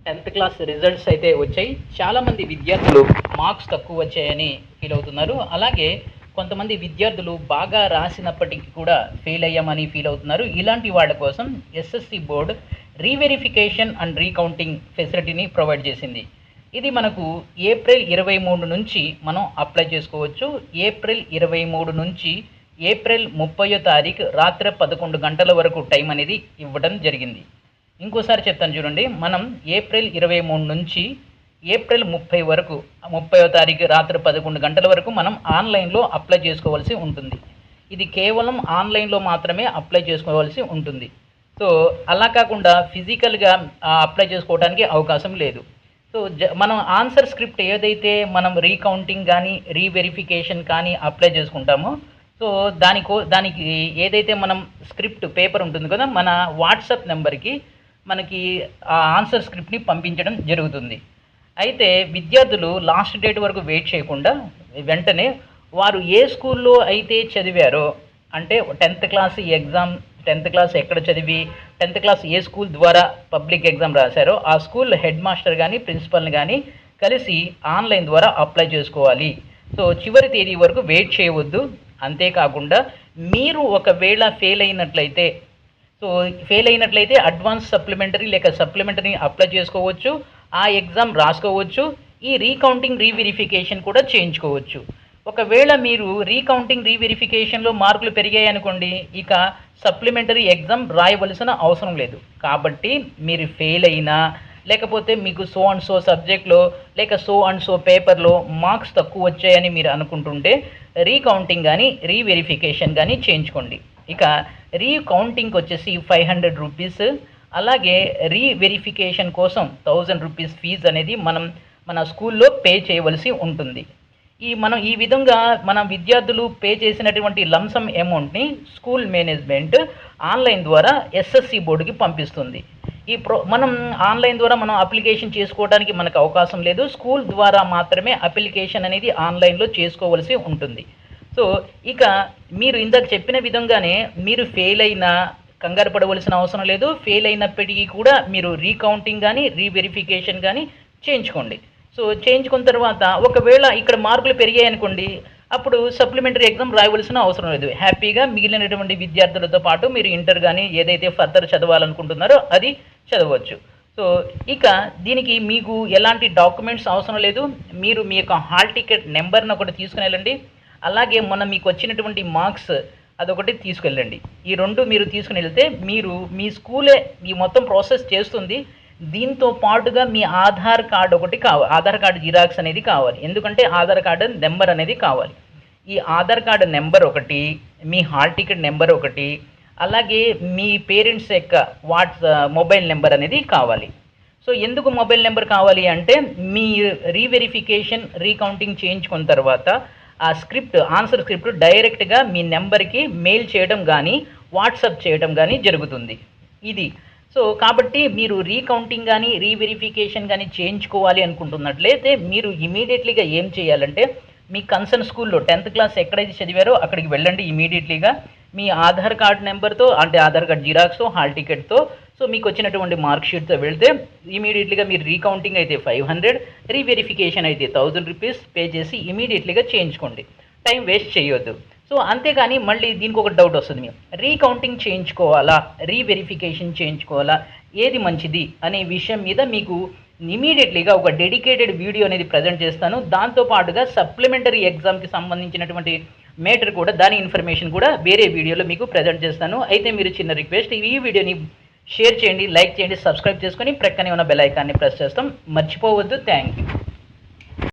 10th class results అయితే వచ్చాయి. చాలామంది విద్యార్థులు మార్క్స్ తక్కువ వచ్చాయని ఫీల్ అవుతున్నారు. అలాగే కొంతమంది విద్యార్థులు బాగా రాసినప్పటికీ కూడా ఫెయిల్ అయ్యామని ఫీల్ అవుతున్నారు. ఇలాంటి వాళ్ళ కోసం SSC board reverification and recounting ఫెసిలిటీని ప్రొవైడ్ చేసింది. ఇది మనకు ఏప్రిల్ 23 నుంచి మనం అప్లై చేసుకోవచ్చు. ఏప్రిల్ 23 నుంచి ఏప్రిల్ 30వ తారీఖు రాత్రి 11 గంటల వరకు టైం అనేది ఇవ్వడం జరిగింది. ఇంకోసారి చెప్తాను చూడండి. మనం ఏప్రిల్ 23 నుంచి ఏప్రిల్ 30 వరకు 30వ తారీఖు రాత్రి 11 గంటల వరకు మనం ఆన్లైన్లో అప్లై చేసుకోవాల్సి ఉంటుంది. ఇది కేవలం ఆన్లైన్లో మాత్రమే అప్లై చేసుకోవాల్సి ఉంటుంది. సో అలా కాకుండా ఫిజికల్గా అప్లై చేసుకోవడానికి అవకాశం లేదు. సో మనం ఆన్సర్ స్క్రిప్ట్ ఏదైతే మనం రీకౌంటింగ్ కానీ రీవెరిఫికేషన్ కానీ అప్లై చేసుకుంటామో, సో దానికి ఏదైతే మనం స్క్రిప్ట్ పేపర్ ఉంటుంది కదా, మన వాట్సాప్ నెంబర్కి మనకి ఆ ఆన్సర్ స్క్రిప్ట్ని పంపించడం జరుగుతుంది. అయితే విద్యార్థులు లాస్ట్ డేట్ వరకు వెయిట్ చేయకుండా వెంటనే వారు ఏ స్కూల్లో అయితే చదివారో, అంటే 10th class exam 10th class ఎక్కడ చదివి 10th క్లాస్ ఏ స్కూల్ ద్వారా పబ్లిక్ ఎగ్జామ్ రాశారో ఆ స్కూల్ హెడ్ మాస్టర్ కానీ ప్రిన్సిపల్ని కానీ కలిసి ఆన్లైన్ ద్వారా అప్లై చేసుకోవాలి. సో చివరి తేదీ వరకు వెయిట్ చేయవద్దు. అంతేకాకుండా మీరు ఒకవేళ ఫెయిల్ అయినట్లయితే అడ్వాన్స్ సప్లిమెంటరీ లేక సప్లిమెంటరీ అప్లై చేసుకోవచ్చు. ఆ ఎగ్జామ్ రాసుకోవచ్చు. ఈ రీకౌంటింగ్ రీవెరిఫికేషన్ కూడా చేయించుకోవచ్చు. ఒకవేళ మీరు రీకౌంటింగ్ రీవెరిఫికేషన్లో మార్కులు పెరిగాయి అనుకోండి, ఇక సప్లిమెంటరీ ఎగ్జామ్ రాయవలసిన అవసరం లేదు. కాబట్టి మీరు ఫెయిల్ అయినా లేకపోతే మీకు సో అండ్ సో సబ్జెక్ట్లో లేక సో అండ్ సో పేపర్లో మార్క్స్ తక్కువ వచ్చాయని మీరు అనుకుంటుంటే రీకౌంటింగ్ కానీ రీవెరిఫికేషన్ కానీ చేయించుకోండి. ఇక రీకౌంటింగ్కి వచ్చేసి 500 రూపీస్, అలాగే రీవెరిఫికేషన్ కోసం 1000 రూపీస్ ఫీజు అనేది మన స్కూల్లో పే చేయవలసి ఉంటుంది. ఈ విధంగా మన విద్యార్థులు పే చేసినటువంటి లంసమ్ అమౌంట్ని స్కూల్ మేనేజ్మెంట్ ఆన్లైన్ ద్వారా ఎస్ఎస్సి బోర్డుకి పంపిస్తుంది. మనం ఆన్లైన్ ద్వారా మనం అప్లికేషన్ చేసుకోవడానికి మనకు అవకాశం లేదు. స్కూల్ ద్వారా మాత్రమే అప్లికేషన్ అనేది ఆన్లైన్లో చేసుకోవలసి ఉంటుంది. సో ఇక మీరు ఇందాక చెప్పిన విధంగానే మీరు ఫెయిల్ అయినా కంగారు పడవలసిన అవసరం లేదు. ఫెయిల్ అయినప్పటికీ కూడా మీరు రీకౌంటింగ్ కానీ రీవెరిఫికేషన్ కానీ చేయించుకోండి. సో చేయించుకున్న తర్వాత ఒకవేళ ఇక్కడ మార్కులు పెరిగాయి అనుకోండి, అప్పుడు సప్లిమెంటరీ ఎగ్జామ్ రాయవలసిన అవసరం లేదు. హ్యాపీగా మిగిలినటువంటి విద్యార్థులతో పాటు మీరు ఇంటర్ కానీ ఏదైతే ఫర్దర్ చదవాలనుకుంటున్నారో అది చదవచ్చు. సో ఇక దీనికి మీకు ఎలాంటి డాక్యుమెంట్స్ అవసరం లేదు. మీరు మీ యొక్క హాల్ టికెట్ నెంబర్ని ఒకటి తీసుకుని వెళ్ళండి. అలాగే మొన్న మీకు వచ్చినటువంటి మార్క్స్ అదొకటి తీసుకెళ్ళండి. ఈ రెండు మీరు తీసుకుని వెళ్తే మీ స్కూలే ఈ మొత్తం ప్రాసెస్ చేస్తుంది. దీంతో పాటుగా మీ ఆధార్ కార్డు ఒకటి కావాలి. ఆధార్ కార్డు జిరాక్స్ అనేది కావాలి. ఎందుకంటే ఆధార్ కార్డు నెంబర్ అనేది కావాలి. ఈ ఆధార్ కార్డు నెంబర్ ఒకటి, మీ హాల్ టికెట్ నెంబర్ ఒకటి, అలాగే మీ పేరెంట్స్ యొక్క మొబైల్ నెంబర్ అనేది కావాలి. సో ఎందుకు మొబైల్ నెంబర్ కావాలి అంటే, మీ రీవెరిఫికేషన్ రీకౌంటింగ్ చేయించుకున్న తర్వాత ఆ ఆన్సర్ స్క్రిప్ట్ డైరెక్ట్గా మీ నెంబర్కి మెయిల్ చేయడం కానీ వాట్సాప్ చేయడం కానీ జరుగుతుంది. ఇది సో కాబట్టి మీరు రీకౌంటింగ్ కానీ రీవెరిఫికేషన్ కానీ చేయించుకోవాలి అనుకుంటున్నట్లయితే మీరు ఇమీడియట్లీగా ఏం చేయాలంటే, మీ కన్సర్న్ స్కూల్లో 10th క్లాస్ ఎక్కడైతే చదివారో అక్కడికి వెళ్ళండి. ఇమీడియట్లీగా మీ ఆధార్ కార్డ్ నెంబర్తో, అంటే ఆధార్ కార్డ్ జిరాక్స్తో, హాల్ టికెట్తో, సో మీకు వచ్చినటువంటి మార్క్ షీట్తో వెళ్తే ఇమీడియట్లీగా మీరు రీకౌంటింగ్ అయితే 500, రీవెరిఫికేషన్ అయితే 1000 రూపీస్ పే చేసి ఇమీడియట్లీగా చేయించుకోండి. టైం వేస్ట్ చేయొద్దు. సో అంతేగాని మళ్ళీ దీనికి ఒక డౌట్ వస్తుంది. మేము రీకౌంటింగ్ చేయించుకోవాలా రీవెరిఫికేషన్ చేయించుకోవాలా, ఏది మంచిది అనే విషయం మీద మీకు ఇమీడియట్లీగా ఒక డెడికేటెడ్ వీడియో అనేది ప్రజెంట్ చేస్తాను. దాంతోపాటుగా సప్లిమెంటరీ ఎగ్జామ్కి సంబంధించినటువంటి మేటర్ కూడా, దాని ఇన్ఫర్మేషన్ కూడా వేరే వీడియోలో మీకు ప్రజెంట్ చేస్తాను. అయితే మీరు చిన్న రిక్వెస్ట్, ఈ వీడియోని షేర్ చేయండి, లైక్ చేయండి, సబ్స్క్రైబ్ చేసుకొని ప్రక్కనే ఉన్న బెల్ ఐకాన్ని ప్రెస్ చేస్తాం. మర్చిపోవద్దు. Thank you.